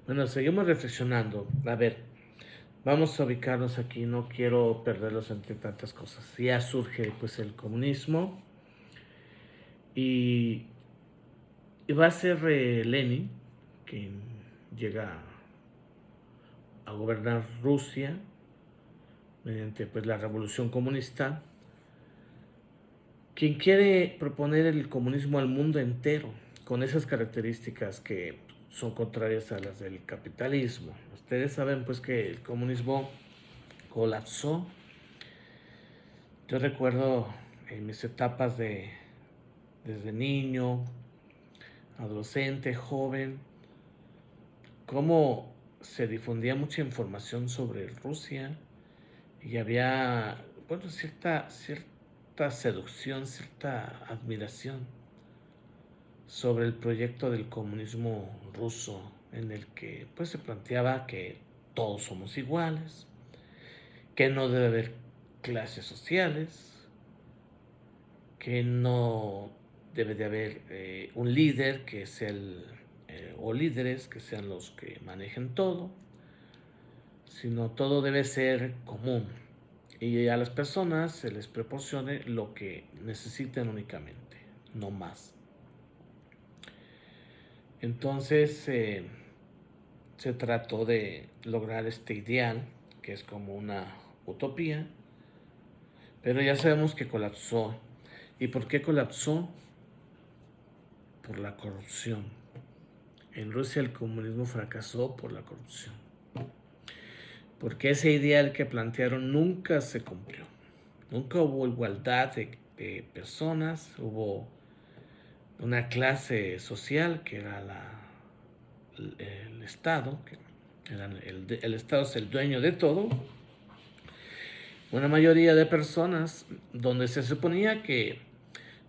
Bueno, seguimos reflexionando. A ver, vamos a ubicarnos aquí, no quiero perderlos entre tantas cosas. Ya surge pues el comunismo y, y va a ser Lenin quien llega a gobernar Rusia mediante pues la revolución comunista, quien quiere proponer el comunismo al mundo entero con esas características que son contrarias a las del capitalismo. Ustedes saben pues que el comunismo colapsó. Yo recuerdo en mis etapas de desde niño, adolescente, joven, cómo se difundía mucha información sobre Rusia y había, bueno, cierta seducción, cierta admiración sobre el proyecto del comunismo ruso, en el que pues se planteaba que todos somos iguales, que no debe haber clases sociales, que no debe de haber un líder que sea o líderes que sean los que manejen todo, sino todo debe ser común y a las personas se les proporcione lo que necesiten únicamente, no más. Entonces se trató de lograr este ideal, que es como una utopía, pero ya sabemos que colapsó. ¿Y por qué colapsó? Por la corrupción. En Rusia el comunismo fracasó por la corrupción, porque ese ideal que plantearon nunca se cumplió. Nunca hubo igualdad de personas, hubo una clase social que era el Estado, que el Estado es el dueño de todo, una mayoría de personas donde se suponía que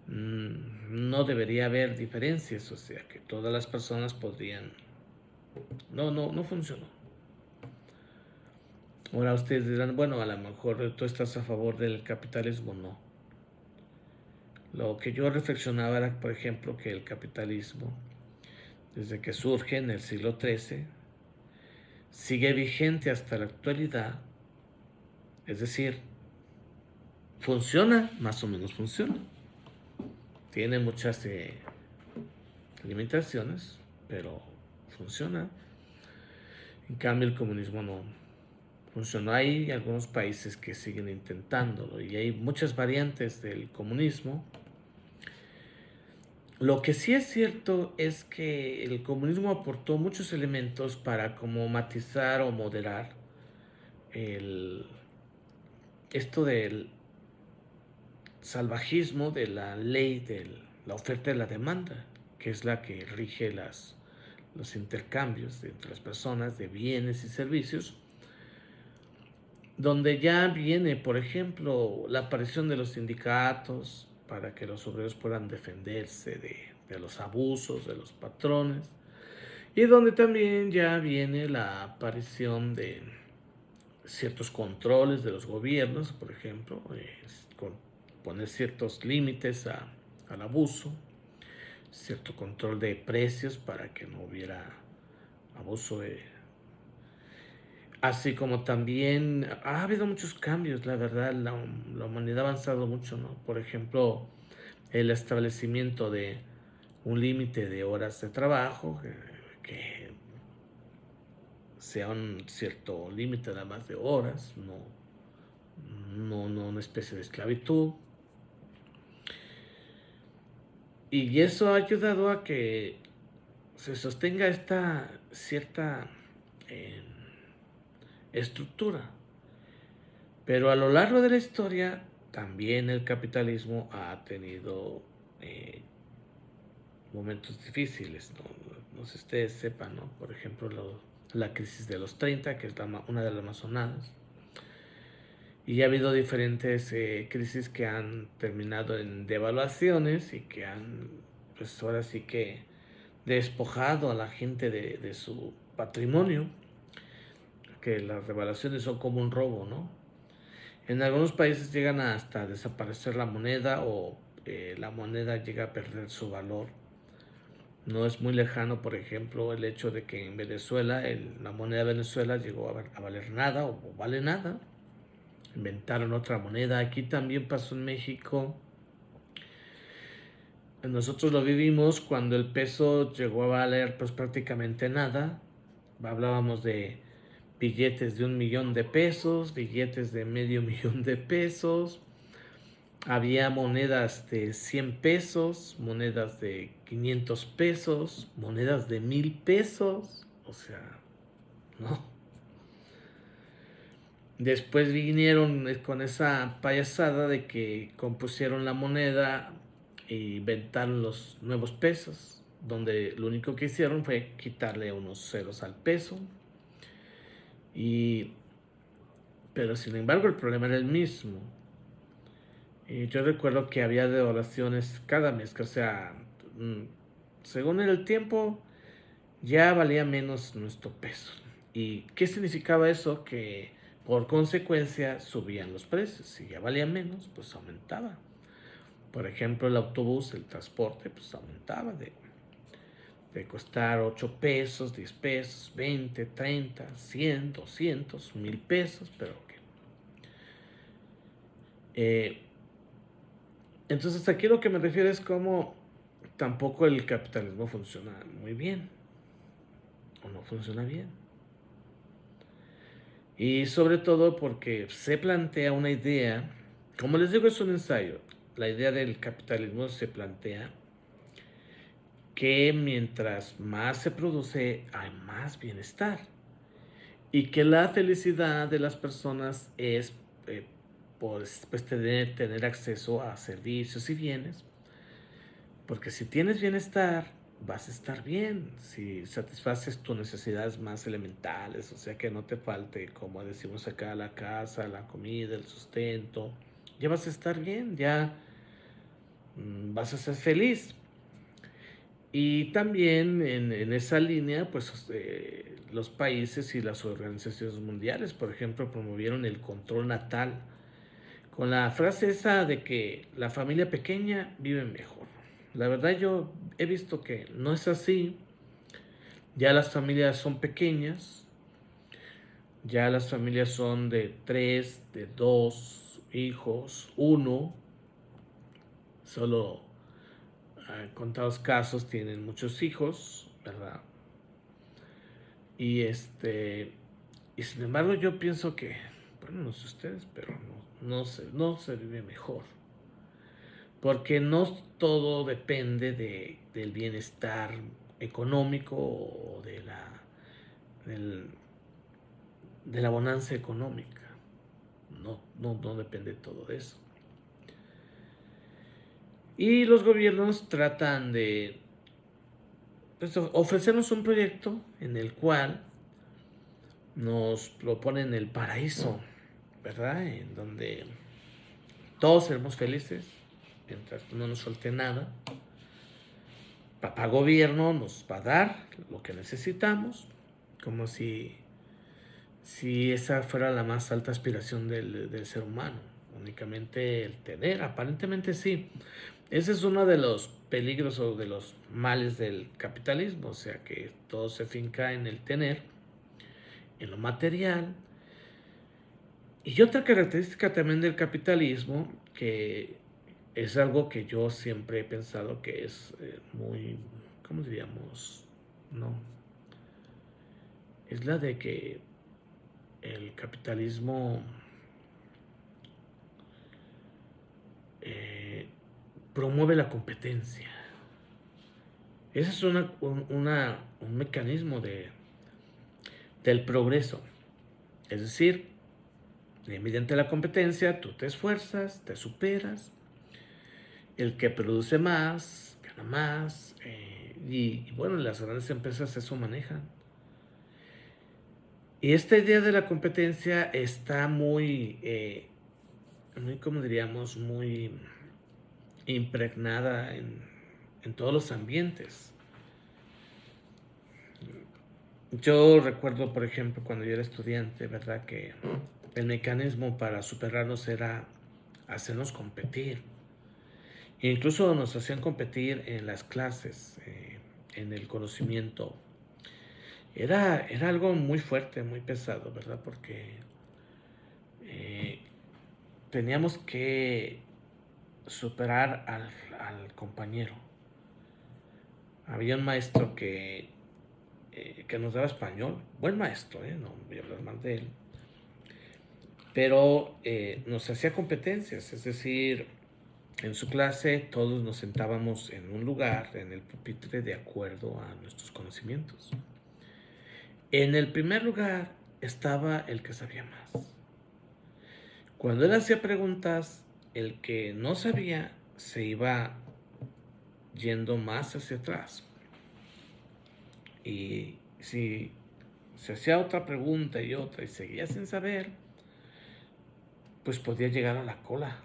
no debería haber diferencias, o sea, que todas las personas podrían. No funcionó. Ahora ustedes dirán, bueno, a lo mejor tú estás a favor del capitalismo, no. Lo que yo reflexionaba era, por ejemplo, que el capitalismo, desde que surge en el siglo XIII, sigue vigente hasta la actualidad. Es decir, funciona, más o menos funciona. Tiene muchas limitaciones, pero funciona. En cambio, el comunismo no funcionó. Hay algunos países que siguen intentándolo y hay muchas variantes del comunismo. Lo que sí es cierto es que el comunismo aportó muchos elementos para como matizar o moderar el, esto del salvajismo de la ley de la oferta y la demanda, que es la que rige los intercambios entre las personas de bienes y servicios, donde ya viene, por ejemplo, la aparición de los sindicatos para que los obreros puedan defenderse de los abusos de los patrones, y donde también ya viene la aparición de ciertos controles de los gobiernos, por ejemplo, poner ciertos límites al abuso, cierto control de precios para que no hubiera abuso así como también ha habido muchos cambios, la verdad, la humanidad ha avanzado mucho, ¿no? Por ejemplo, el establecimiento de un límite de horas de trabajo, que sea un cierto límite nada más de horas, no una especie de esclavitud. Y eso ha ayudado a que se sostenga esta cierta eh, estructura. Pero a lo largo de la historia, también el capitalismo ha tenido momentos difíciles, ¿no? No sé si ustedes sepan, ¿no? Por ejemplo, la crisis de los 30, que es una de las más sonadas. Y ha habido diferentes crisis que han terminado en devaluaciones y que han, pues ahora sí que despojado a la gente de su patrimonio, que las devaluaciones son como un robo, ¿no? En algunos países llegan hasta desaparecer la moneda o la moneda llega a perder su valor. No es muy lejano, por ejemplo, el hecho de que en Venezuela la moneda de Venezuela llegó a valer nada o vale nada. Inventaron otra moneda. Aquí también pasó en México. Nosotros lo vivimos cuando el peso llegó a valer pues prácticamente nada. Hablábamos de billetes de 1 millón de pesos, billetes de medio millón de pesos. Había monedas de 100 pesos, monedas de 500 pesos, monedas de 1000 pesos. O sea, no. Después vinieron con esa payasada de que compusieron la moneda e inventaron los nuevos pesos, donde lo único que hicieron fue quitarle unos ceros al peso. Y, pero sin embargo el problema era el mismo. Yo recuerdo que había devaluaciones cada mes, que, o sea, mm, según el tiempo ya valía menos nuestro peso. ¿Y qué significaba eso? Que por consecuencia subían los precios. Si ya valía menos, pues aumentaba. Por ejemplo, el autobús, el transporte, pues aumentaba de costar 8 pesos, 10 pesos, 20, 30, 100, 200, 1000 pesos, pero que... entonces aquí lo que me refiero es cómo tampoco el capitalismo funciona muy bien, o no funciona bien. Y sobre todo porque se plantea una idea, como les digo, es un ensayo. La idea del capitalismo se plantea que mientras más se produce, hay más bienestar. Y que la felicidad de las personas es pues tener acceso a servicios y bienes. Porque si tienes bienestar, vas a estar bien. Si satisfaces tus necesidades más elementales, o sea que no te falte, como decimos acá, la casa, la comida, el sustento, ya vas a estar bien, ya vas a ser feliz. Y también en esa línea, pues los países y las organizaciones mundiales, por ejemplo, promovieron el control natal con la frase esa de que la familia pequeña vive mejor. La verdad yo he visto que no es así. Ya las familias son pequeñas, ya las familias son de 3, de 2 hijos, uno, solo contados casos tienen muchos hijos, ¿verdad? Y y sin embargo yo pienso que, bueno, no sé ustedes, pero no se vive mejor. Porque no todo depende del bienestar económico o del- de la bonanza económica. No depende todo de eso. Y los gobiernos tratan de pues, ofrecernos un proyecto en el cual nos proponen el paraíso, ¿verdad? En donde todos seremos felices mientras no nos falte nada. Papá gobierno nos va a dar lo que necesitamos, como si esa fuera la más alta aspiración del ser humano, únicamente el tener, aparentemente sí. Ese es uno de los peligros o de los males del capitalismo, o sea que todo se finca en el tener, en lo material. Y otra característica también del capitalismo, que es algo que yo siempre he pensado que es muy, ¿cómo diríamos? No, es la de que el capitalismo eh, promueve la competencia. Ese es un mecanismo del progreso. Es decir, mediante la competencia tú te esfuerzas, te superas, el que produce más, gana más, y bueno, las grandes empresas eso manejan. Y esta idea de la competencia está muy, como diríamos, muy impregnada en todos los ambientes. Yo recuerdo, por ejemplo, cuando yo era estudiante, ¿verdad? Que el mecanismo para superarnos era hacernos competir. E incluso nos hacían competir en las clases. en el conocimiento, era algo muy fuerte, muy pesado, ¿verdad? Porque eh, teníamos que superar al compañero. Había un maestro que nos daba español, buen maestro, no voy a hablar mal de él, pero nos hacía competencias, es decir, en su clase todos nos sentábamos en un lugar, en el pupitre, de acuerdo a nuestros conocimientos. En el primer lugar estaba el que sabía más. Cuando él hacía preguntas, el que no sabía se iba yendo más hacia atrás. Y si se hacía otra pregunta y otra y seguía sin saber, pues podía llegar a la cola.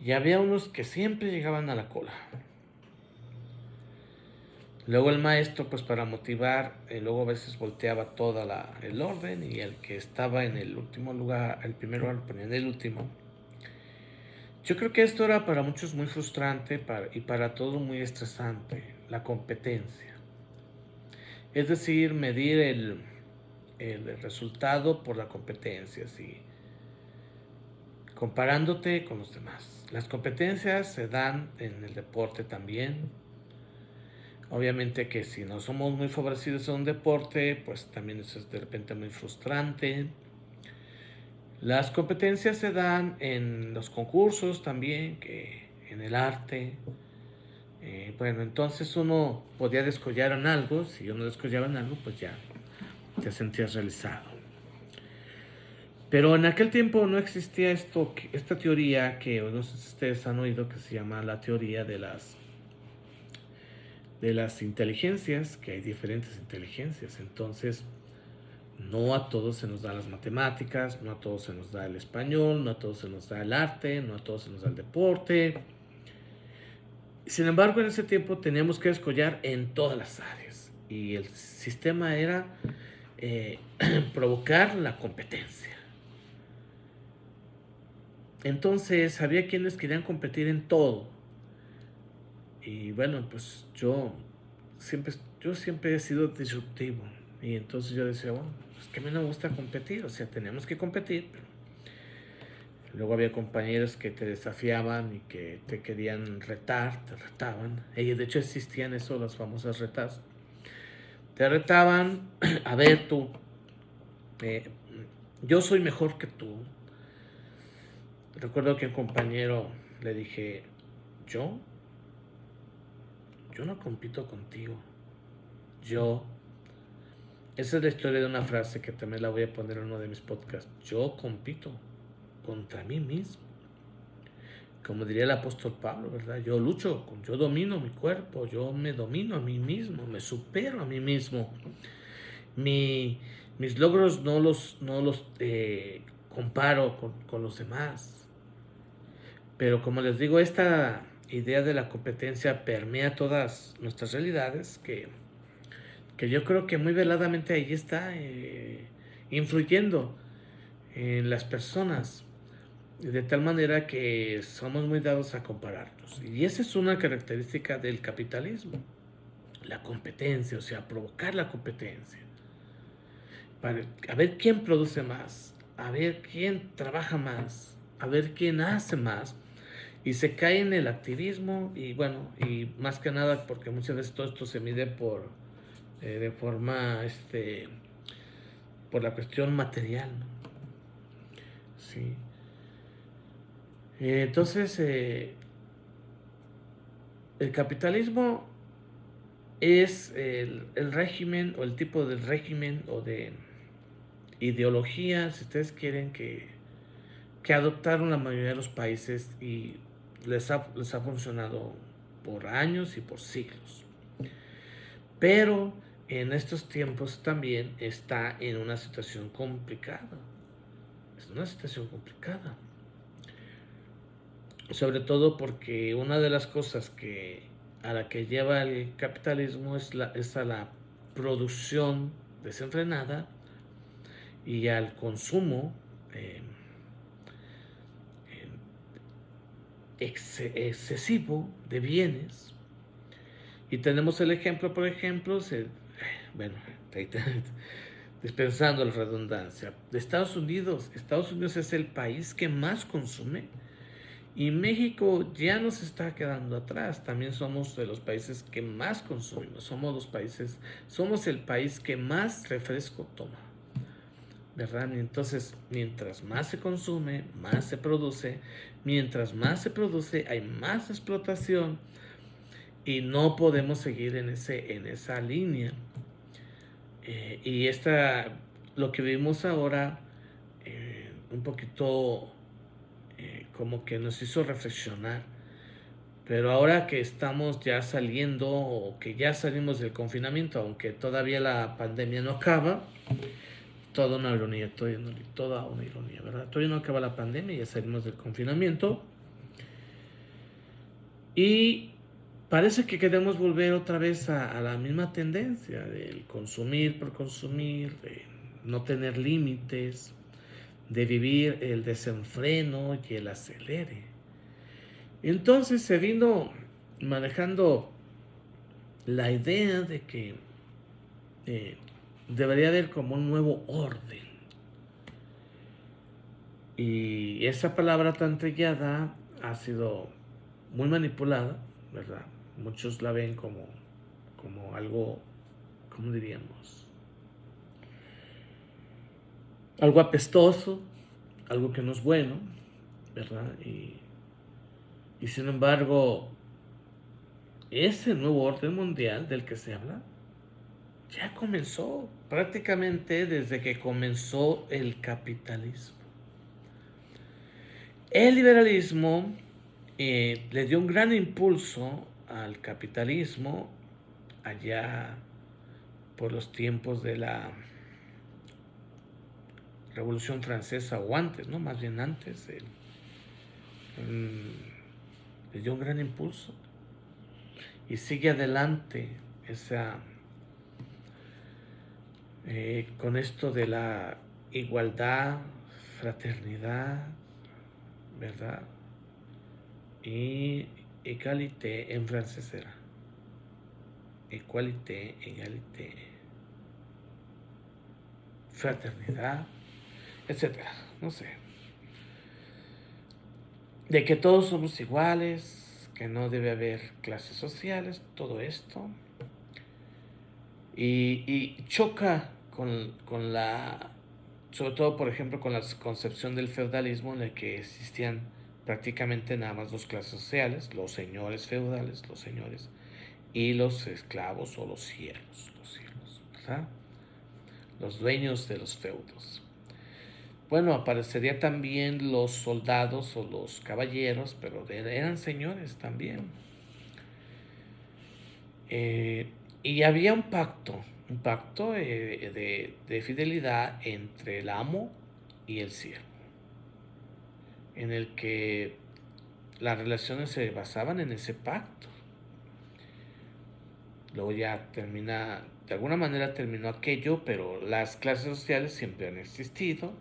Y había unos que siempre llegaban a la cola. Luego el maestro, pues para motivar, luego a veces volteaba toda el orden, y el que estaba en el último lugar, el primer lugar, lo ponía en el último. Yo creo que esto era para muchos muy frustrante y para todos muy estresante, la competencia. Es decir, medir el resultado por la competencia, ¿sí? Comparándote con los demás. Las competencias se dan en el deporte también. Obviamente que si no somos muy favorecidos en un deporte, pues también eso es de repente muy frustrante. Las competencias se dan en los concursos también, que en el arte. Bueno, entonces uno podía descollar en algo. Si uno descollaba en algo, pues ya te sentías realizado. Pero en aquel tiempo no existía esta teoría que no sé si ustedes han oído, que se llama la teoría de las inteligencias, que hay diferentes inteligencias. Entonces, no a todos se nos da las matemáticas, no a todos se nos da el español, no a todos se nos da el arte, no a todos se nos da el deporte. Sin embargo, en ese tiempo teníamos que escoger en todas las áreas. Y el sistema era provocar la competencia. Entonces, había quienes querían competir en todo. Y bueno, pues yo siempre he sido disruptivo. Y entonces yo decía, bueno, pues que a mí no me gusta competir, o sea, tenemos que competir. Pero luego había compañeros que te desafiaban y que te querían retar, te retaban. Y de hecho existían eso, las famosas retas. Te retaban, a ver tú, eh, yo soy mejor que tú. Recuerdo que a un compañero le dije, yo, yo no compito contigo. Yo, esa es la historia de una frase que también la voy a poner en uno de mis podcasts. Yo compito contra mí mismo. Como diría el apóstol Pablo, ¿verdad? Yo domino mi cuerpo, yo me domino a mí mismo, me supero a mí mismo. Mi, mis logros no los comparo con los demás. Pero como les digo, esta idea de la competencia permea todas nuestras realidades, que yo creo que muy veladamente ahí está influyendo en las personas, de tal manera que somos muy dados a compararnos. Y esa es una característica del capitalismo, la competencia, o sea, provocar la competencia. A ver quién produce más, a ver quién trabaja más, a ver quién hace más. Y se cae en el activismo y bueno, y más que nada porque muchas veces todo esto se mide de forma, por la cuestión material, ¿no? Sí. Entonces, el capitalismo es el régimen, o el tipo de régimen o de ideología, si ustedes quieren, que adoptaron la mayoría de los países, y les ha funcionado por años y por siglos. Pero en estos tiempos también está en una situación complicada. Es una situación complicada. Sobre todo porque una de las cosas a la que lleva el capitalismo es a la producción desenfrenada y al consumo eh, excesivo de bienes, Y tenemos el ejemplo, por ejemplo, bueno, dispensando la redundancia, de Estados Unidos. Estados Unidos es el país que más consume y México ya nos está quedando atrás. También somos de los países que más consumimos. Somos el país que más refresco toma, ¿verdad? Entonces, mientras más se consume, más se produce. Mientras más se produce, hay más explotación y no podemos seguir en esa línea. Y lo que vimos ahora, un poquito como que nos hizo reflexionar. Pero ahora que estamos ya saliendo o que ya salimos del confinamiento, aunque todavía la pandemia no acaba, toda una ironía, toda una ironía, ¿verdad? Todavía no acaba la pandemia, ya salimos del confinamiento y parece que queremos volver otra vez a la misma tendencia del consumir por consumir, de no tener límites, de vivir el desenfreno y el acelere. Entonces se vino manejando la idea de que eh, debería haber como un nuevo orden. Y esa palabra tan trillada ha sido muy manipulada, ¿verdad? Muchos la ven como algo, ¿cómo diríamos? Algo apestoso, algo que no es bueno, ¿verdad? Y sin embargo, ese nuevo orden mundial del que se habla ya comenzó prácticamente desde que comenzó el capitalismo. El liberalismo le dio un gran impulso al capitalismo allá por los tiempos de la Revolución Francesa o antes, ¿no? Más bien antes. Le dio un gran impulso y sigue adelante con esto de la igualdad, fraternidad, ¿verdad? Y égalité en francés era. Equalité, égalité, fraternidad, etcétera. No sé. De que todos somos iguales, que no debe haber clases sociales, todo esto. Y choca sobre todo por ejemplo con la concepción del feudalismo en la que existían prácticamente nada más dos clases sociales, los señores feudales, los señores, y los esclavos o los siervos, ¿verdad? Los dueños de los feudos. Bueno, aparecería también los soldados o los caballeros, pero eran señores también. Y había un pacto de fidelidad entre el amo y el siervo, en el que las relaciones se basaban en ese pacto. Luego ya de alguna manera terminó aquello, pero las clases sociales siempre han existido,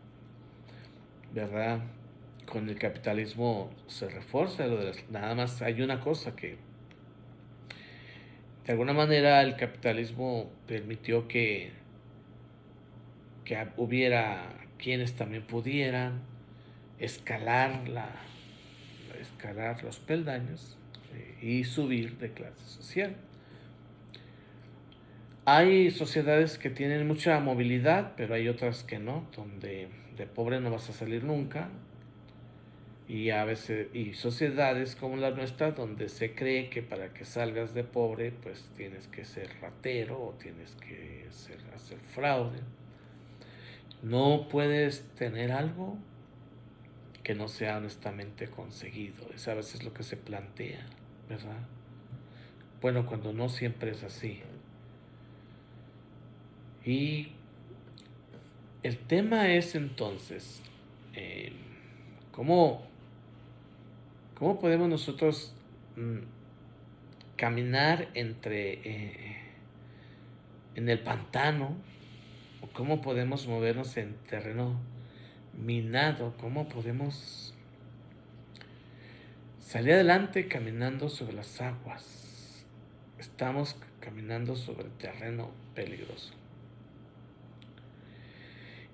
¿verdad? Con el capitalismo se refuerza nada más hay una cosa que de alguna manera el capitalismo permitió que hubiera quienes también pudieran escalar, escalar los peldaños y subir de clase social. Hay sociedades que tienen mucha movilidad, pero hay otras que no, donde de pobre no vas a salir nunca. Y a veces, y sociedades como la nuestra, donde se cree que para que salgas de pobre, pues tienes que ser ratero o tienes que hacer fraude. No puedes tener algo que no sea honestamente conseguido. Es a veces lo que se plantea, ¿verdad? Bueno, cuando no siempre es así. Y el tema es entonces, eh, ¿cómo, ¿cómo podemos nosotros caminar en el pantano? ¿O cómo podemos movernos en terreno minado? ¿Cómo podemos salir adelante caminando sobre las aguas? estamos caminando sobre terreno peligroso.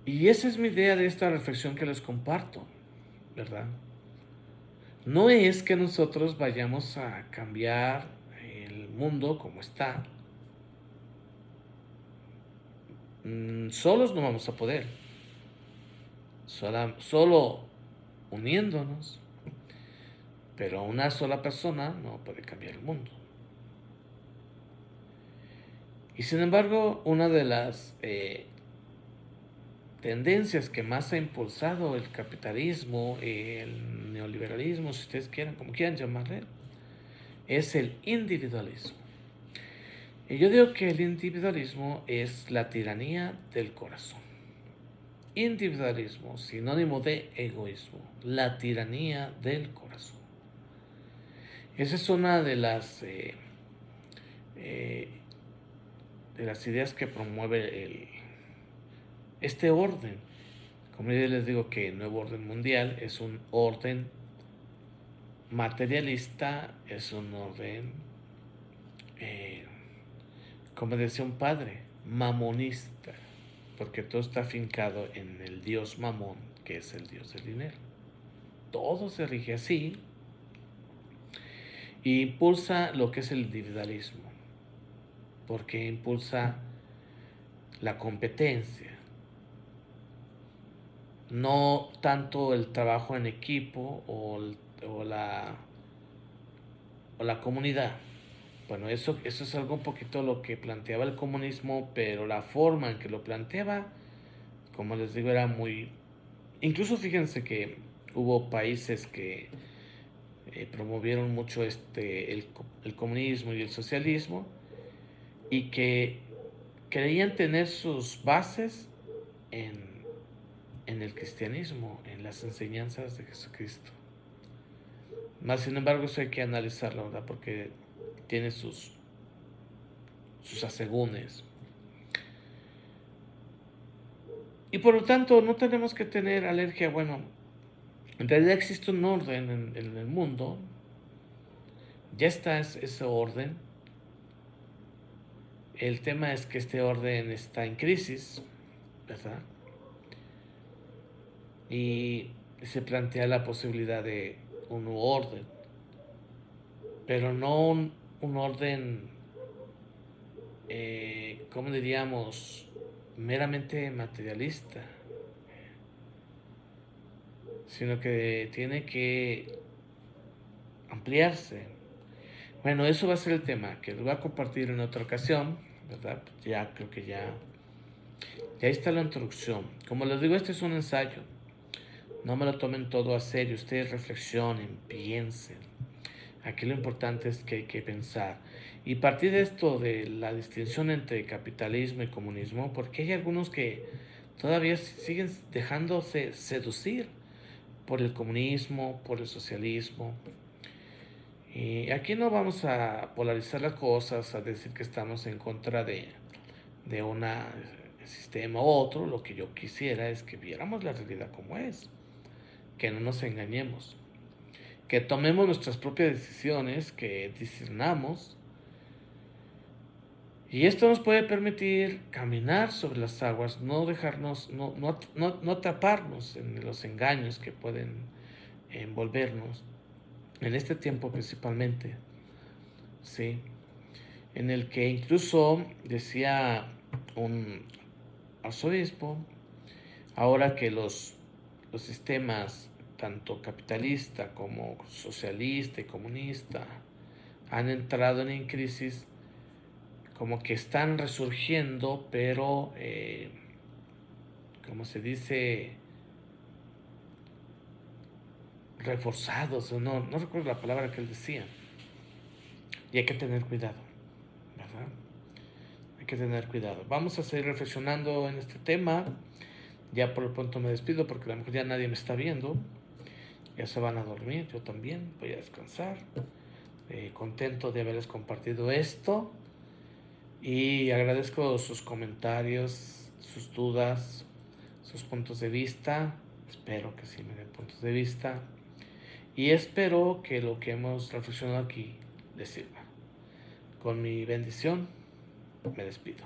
Y esa es mi idea de esta reflexión que les comparto, ¿verdad? No es que nosotros vayamos a cambiar el mundo como está. Solos no vamos a poder. Solo uniéndonos. Pero una sola persona no puede cambiar el mundo. Y sin embargo, una de las tendencias que más ha impulsado el capitalismo, el neoliberalismo, si ustedes quieran, como quieran llamarle, es el individualismo. Y yo digo que el individualismo es la tiranía del corazón. Individualismo, sinónimo de egoísmo, la tiranía del corazón. Esa es una eh, de las ideas que promueve este orden. Como yo les digo que el nuevo orden mundial es un orden materialista, es un orden, eh, como decía un padre, mamonista, porque todo está afincado en el dios Mamón, que es el dios del dinero. Todo se rige así y impulsa lo que es el individualismo, porque impulsa la competencia, no tanto el trabajo en equipo o la comunidad. Bueno, eso es algo un poquito lo que planteaba el comunismo, pero la forma en que lo planteaba, como les digo, era muy... Incluso fíjense que hubo países que promovieron mucho el comunismo y el socialismo y que creían tener sus bases en, en el cristianismo, en las enseñanzas de Jesucristo. Más sin embargo, eso hay que analizarlo, ¿verdad? Porque tiene sus asegúnes. Y por lo tanto, no tenemos que tener alergia. Bueno, en realidad existe un orden en el mundo. Ya está ese orden. El tema es que este orden está en crisis, ¿verdad? Y se plantea la posibilidad de un nuevo orden, pero no un orden, ¿cómo diríamos? Meramente materialista, sino que tiene que ampliarse. Bueno, eso va a ser el tema que lo voy a compartir en otra ocasión, ¿verdad? Ya creo que ya está la introducción. Como les digo, este es un ensayo. No me lo tomen todo a serio. Ustedes reflexionen, piensen. Aquí lo importante es que hay que pensar. Y partir de esto, de la distinción entre capitalismo y comunismo, porque hay algunos que todavía siguen dejándose seducir por el comunismo, por el socialismo. Y aquí no vamos a polarizar las cosas, a decir que estamos en contra de un sistema u otro. Lo que yo quisiera es que viéramos la realidad como es, que no nos engañemos, que tomemos nuestras propias decisiones, que discernamos. Y esto nos puede permitir caminar sobre las aguas, no dejarnos, no taparnos en los engaños que pueden envolvernos, en este tiempo principalmente, ¿sí? En el que incluso decía un arzobispo, ahora que los sistemas, tanto capitalista como socialista y comunista, han entrado en crisis, como que están resurgiendo, pero, como se dice, reforzados, o no recuerdo la palabra que él decía. Y hay que tener cuidado, ¿verdad? Hay que tener cuidado. Vamos a seguir reflexionando en este tema. Ya por el pronto me despido porque a lo mejor ya nadie me está viendo. Ya se van a dormir, yo también voy a descansar. Contento de haberles compartido esto. Y agradezco sus comentarios, sus dudas, sus puntos de vista. Espero que sí me den puntos de vista. Y espero que lo que hemos reflexionado aquí les sirva. Con mi bendición me despido.